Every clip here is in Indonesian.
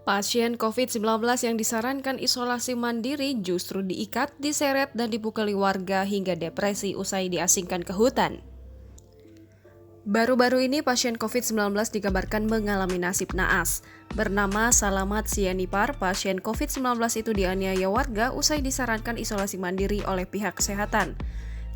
Pasien COVID-19 yang disarankan isolasi mandiri justru diikat, diseret, dan dipukuli warga hingga depresi usai diasingkan ke hutan. Baru-baru ini pasien COVID-19 dikabarkan mengalami nasib naas. Bernama Salamat Sianipar, pasien COVID-19 itu dianiaya warga usai disarankan isolasi mandiri oleh pihak kesehatan.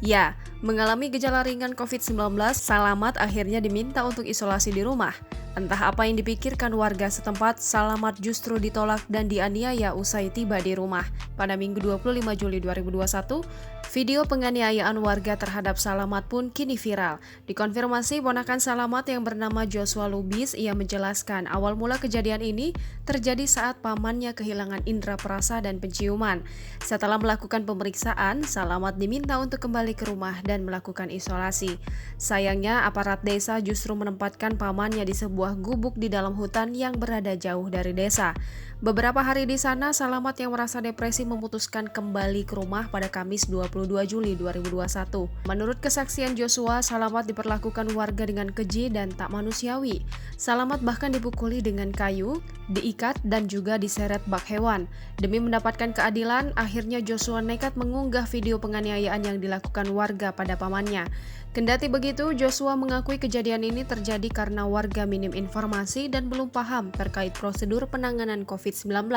Ya, mengalami gejala ringan COVID-19, Salamat akhirnya diminta untuk isolasi di rumah. Entah apa yang dipikirkan warga setempat, Salamat justru ditolak dan dianiaya usai tiba di rumah. Pada Minggu 25 Juli 2021, video penganiayaan warga terhadap Salamat pun kini viral. Dikonfirmasi ponakan Salamat yang bernama Joshua Lubis, ia menjelaskan awal mula kejadian ini terjadi saat pamannya kehilangan indera perasa dan penciuman. Setelah melakukan pemeriksaan, Salamat diminta untuk kembali ke rumah dan melakukan isolasi. Sayangnya, aparat desa justru menempatkan pamannya di sebuah gubuk di dalam hutan yang berada jauh dari desa. Beberapa hari di sana, Salamat yang merasa depresi memutuskan kembali ke rumah pada Kamis 22 Juli 2021. Menurut kesaksian Joshua, Salamat diperlakukan warga dengan keji dan tak manusiawi. Salamat bahkan dipukuli dengan kayu, diikat, dan juga diseret bak hewan. Demi mendapatkan keadilan, akhirnya Joshua nekat mengunggah video penganiayaan yang dilakukan warga pada pamannya. Kendati begitu, Joshua mengakui kejadian ini terjadi karena warga minim informasi dan belum paham terkait prosedur penanganan COVID-19.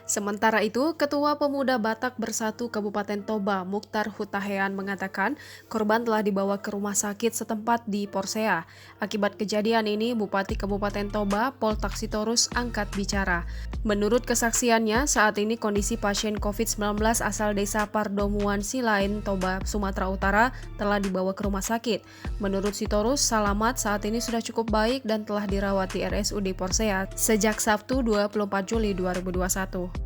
Sementara itu, Ketua Pemuda Batak Bersatu Kabupaten Toba, Mukhtar Hutahean mengatakan korban telah dibawa ke rumah sakit setempat di Porsea. Akibat kejadian ini, Bupati Kabupaten Toba, Pol Taksitorus, angkat bicara. Menurut kesaksiannya, saat ini kondisi pasien COVID-19 asal desa Pardomuan Silain, Toba, Sumatera Utara telah dibawa ke rumah sakit. Menurut Sitorus, Salamat saat ini sudah cukup baik dan telah dirawat di RSUD Porsea sejak Sabtu 24 Juli 2021.